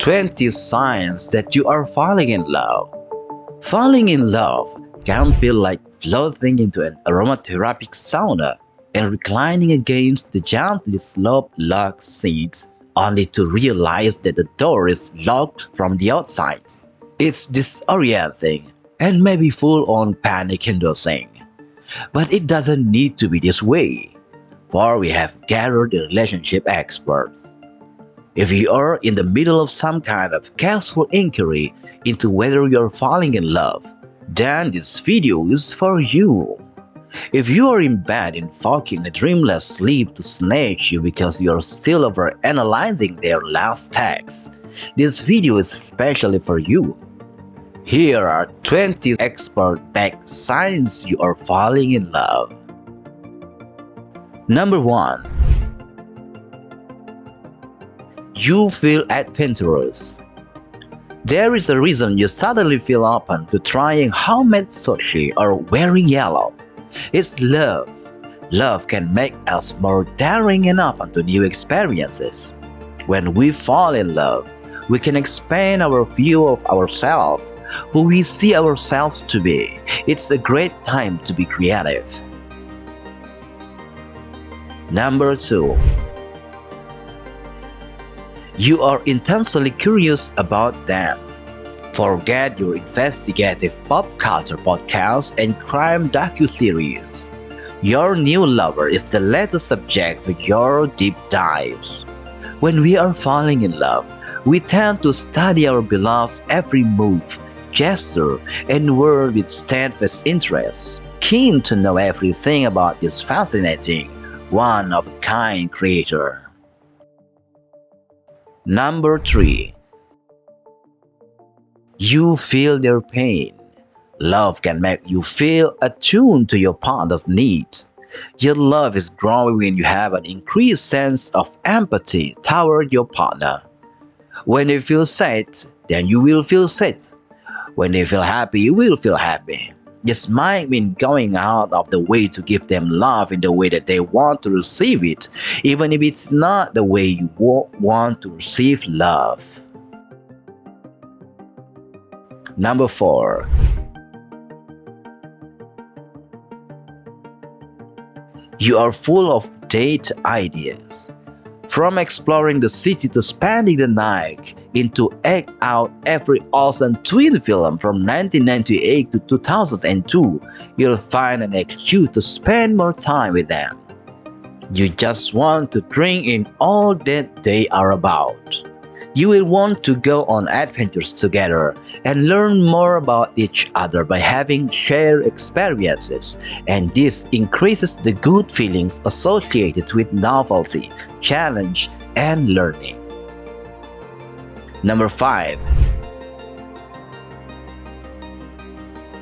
20 signs that you are falling in love. Falling in love can feel like floating into an aromatherapy sauna and reclining against the gently sloped log seats only to realize that the door is locked from the outside. It's disorienting and maybe full-on panic-inducing. But it doesn't need to be this way, for we have gathered the relationship experts. If you are in the middle of some kind of casual inquiry into whether you're falling in love, then this video is for you. If you are in bed invoking a dreamless sleep to snatch you because you're still over-analyzing their last text, this video is especially for you. Here are 20 expert-backed signs you are falling in love. Number 1. You feel adventurous. There is a reason you suddenly feel open to trying homemade sushi or wearing yellow. It's love. Love can make us more daring and open to new experiences. When we fall in love, we can expand our view of ourselves, who we see ourselves to be. It's a great time to be creative. Number 2. You are intensely curious about them. Forget your investigative pop culture podcasts and crime docuseries. Your new lover is the latest subject for your deep dives. When we are falling in love, we tend to study our beloved's every move, gesture, and word with steadfast interest, keen to know everything about this fascinating, one-of-a-kind creator. Number 3. You feel their pain. Love can make you feel attuned to your partner's needs. Your love is growing when you have an increased sense of empathy toward your partner. When they feel sad, then you will feel sad. When they feel happy, you will feel happy. This might mean going out of the way to give them love in the way that they want to receive it, even if it's not the way you want to receive love. Number 4. You are full of date ideas. From exploring the city to spending the night, into act out every awesome twin film from 1998 to 2002, you'll find an excuse to spend more time with them. You just want to drink in all that they are about. You will want to go on adventures together and learn more about each other by having shared experiences, and this increases the good feelings associated with novelty, challenge, and learning. Number 5.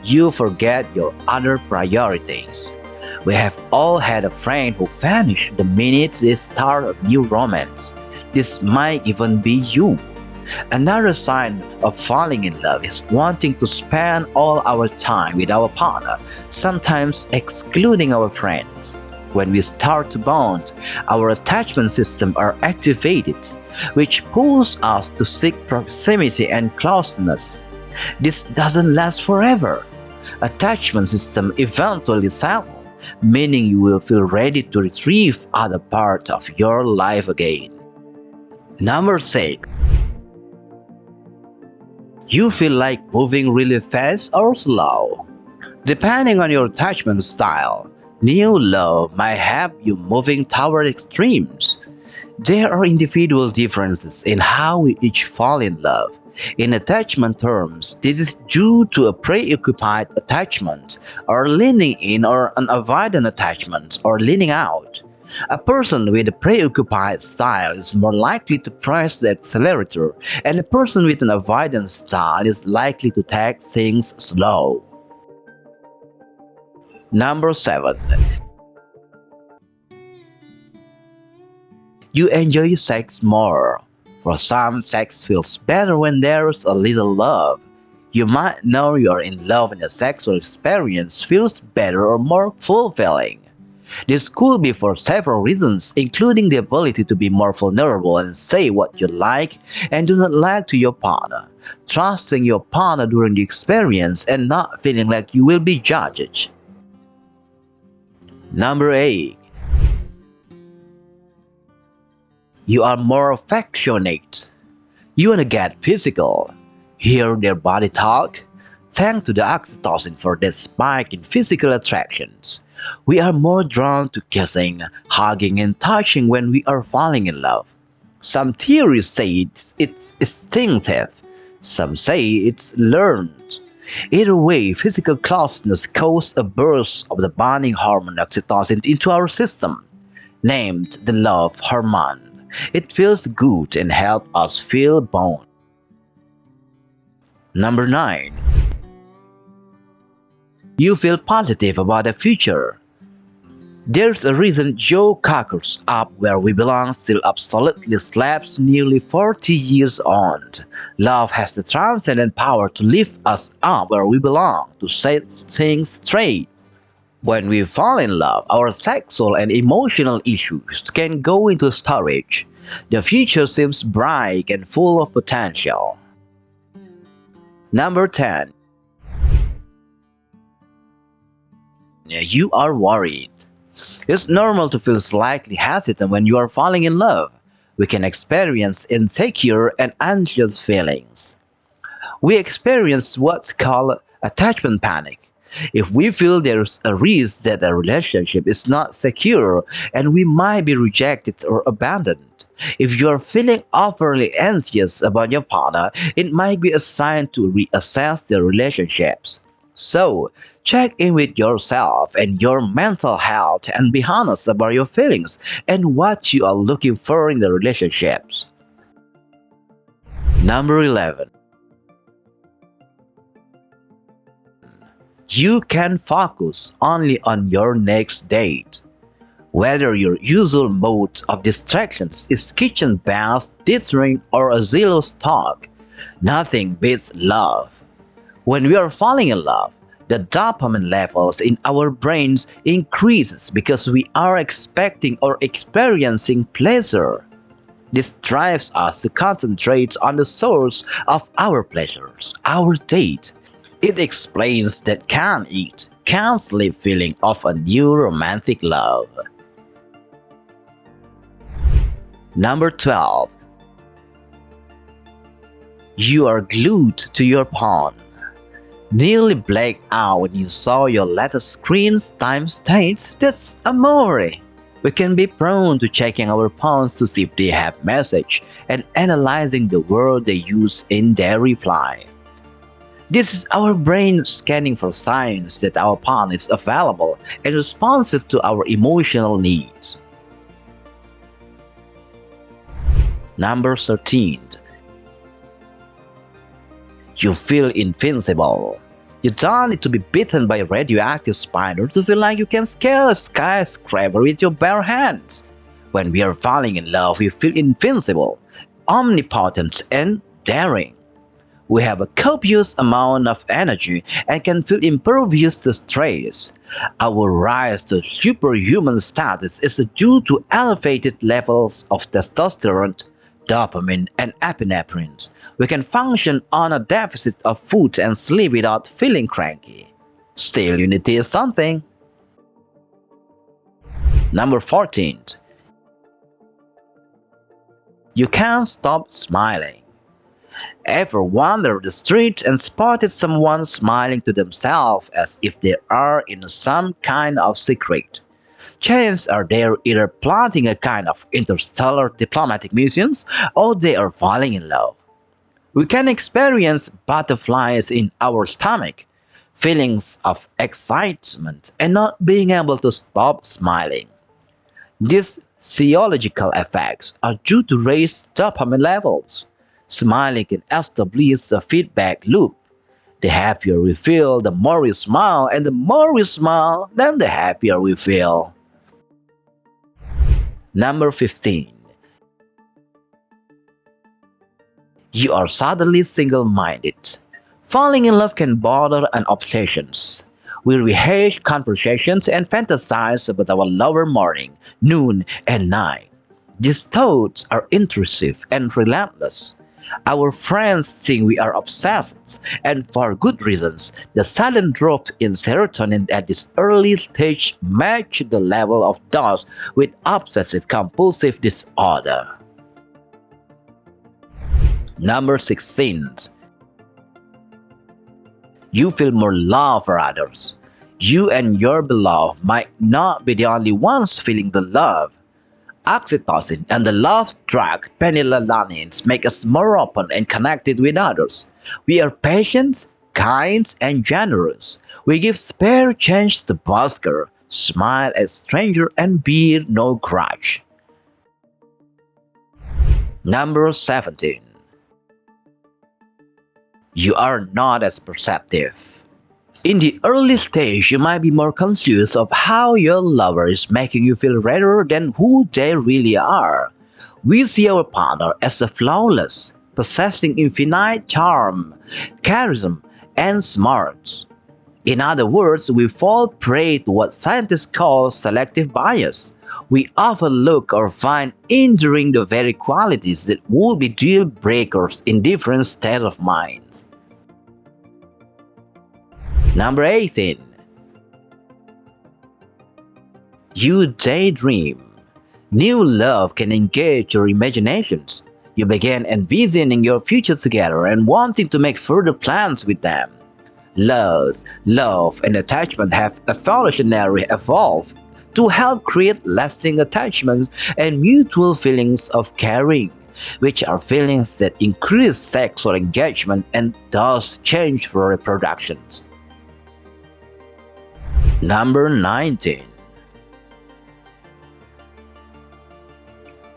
You forget your other priorities. We have all had a friend who vanished the minute they start a new romance. This might even be you. Another sign of falling in love is wanting to spend all our time with our partner, sometimes excluding our friends. When we start to bond, our attachment systems are activated, which pulls us to seek proximity and closeness. This doesn't last forever. Attachment system eventually settle, meaning you will feel ready to retrieve other parts of your life again. Number 6. You feel like moving really fast or slow. Depending on your attachment style, new love might have you moving toward extremes. There are individual differences in how we each fall in love. In attachment terms, this is due to a preoccupied attachment, or leaning in, or an avoidant attachment, or leaning out. A person with a preoccupied style is more likely to press the accelerator, and a person with an avoidant style is likely to take things slow. Number 7. You enjoy sex more. For some, sex feels better when there's a little love. You might know you're in love and a sexual experience feels better or more fulfilling. This could be for several reasons, including the ability to be more vulnerable and say what you like and do not like to your partner, trusting your partner during the experience and not feeling like you will be judged. Number 8. You are more affectionate. You wanna get physical, hear their body talk. Thanks to the oxytocin for that spike in physical attractions, we are more drawn to kissing, hugging, and touching when we are falling in love. Some theories say it's instinctive, some say it's learned. Either way, physical closeness causes a burst of the bonding hormone oxytocin into our system, named the love hormone. It feels good and helps us feel bound. Number 9. You feel positive about the future. There's a reason Joe Cocker's Up Where We Belong still absolutely slaps nearly 40 years on. Love has the transcendent power to lift us up where we belong, to set things straight. When we fall in love, our sexual and emotional issues can go into storage. The future seems bright and full of potential. Number 10. You are worried. It's normal to feel slightly hesitant when you are falling in love. We can experience insecure and anxious feelings. We experience what's called attachment panic. If we feel there's a risk that a relationship is not secure and we might be rejected or abandoned. If you are feeling overly anxious about your partner, it might be a sign to reassess the relationships. So, check in with yourself and your mental health and be honest about your feelings and what you are looking for in the relationships. Number 11. You can focus only on your next date. Whether your usual mode of distractions is kitchen bath, dithering, or a Zillow stock, nothing beats love. When we are falling in love, the dopamine levels in our brains increases because we are expecting or experiencing pleasure. This drives us to concentrate on the source of our pleasures, our date. It explains that can't eat, can't sleep feeling of a new romantic love. Number 12. You are glued to your phone. Nearly blacked out when you saw your latest screen's time states, that's amore. We can be prone to checking our phones to see if they have message and analyzing the word they use in their reply. This is our brain scanning for signs that our partner is available and responsive to our emotional needs. Number 13. You feel invincible. You don't need to be bitten by a radioactive spider to feel like you can scale a skyscraper with your bare hands. When we are falling in love, we feel invincible, omnipotent, and daring. We have a copious amount of energy and can feel impervious to stress. Our rise to superhuman status is due to elevated levels of testosterone, dopamine, and epinephrine. We can function on a deficit of food and sleep without feeling cranky. Still, unity is something. Number 14. You can't stop smiling. Ever wandered the street and spotted someone smiling to themselves as if they are in some kind of secret? Chances are they're either planting a kind of interstellar diplomatic missions or they are falling in love. We can experience butterflies in our stomach, feelings of excitement, and not being able to stop smiling. These physiological effects are due to raised dopamine levels. Smiling can establish a feedback loop. The happier we feel, the more we smile, and the more we smile, then the happier we feel. Number 15. You are suddenly single-minded. Falling in love can border an obsession. We rehash conversations and fantasize about our lover morning, noon, and night. These thoughts are intrusive and relentless. Our friends think we are obsessed, and for good reasons. The sudden drop in serotonin at this early stage matches the level of dose with obsessive compulsive disorder. Number 16. You feel more love for others. You and your beloved might not be the only ones feeling the love. Oxytocin and the love drug phenylalanine make us more open and connected with others. We are patient, kind, and generous. We give spare change to busker, smile at stranger, and bear no grudge. Number 17. You are not as perceptive. In the early stage, you might be more conscious of how your lover is making you feel rather than who they really are. We see our partner as a flawless, possessing infinite charm, charisma, and smarts. In other words, we fall prey to what scientists call selective bias. We overlook or find enduring the very qualities that would be deal breakers in different states of mind. Number 18. You daydream. New love can engage your imaginations. You begin envisioning your future together and wanting to make further plans with them. Love, and attachment have evolutionarily evolved to help create lasting attachments and mutual feelings of caring, which are feelings that increase sexual engagement and thus change for reproductions. Number 19.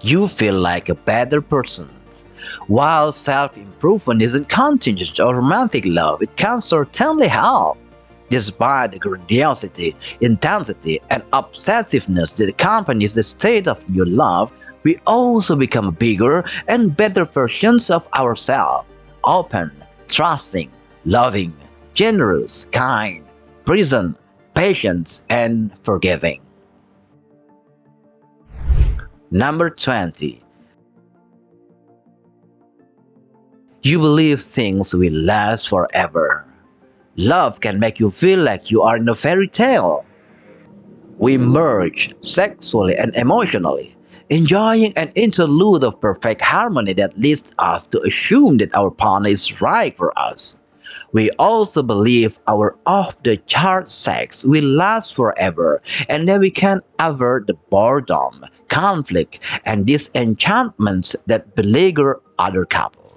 You feel like a better person. While self-improvement isn't contingent on romantic love, it can certainly help. Despite the grandiosity, intensity, and obsessiveness that accompanies the state of new love, we also become bigger and better versions of ourselves, open, trusting, loving, generous, kind, present, patient, and forgiving. Number 20. You believe things will last forever. Love can make you feel like you are in a fairy tale. We merge sexually and emotionally, enjoying an interlude of perfect harmony that leads us to assume that our partner is right for us. We also believe our off-the-chart sex will last forever and that we can avert the boredom, conflict, and disenchantment that beleaguer other couples.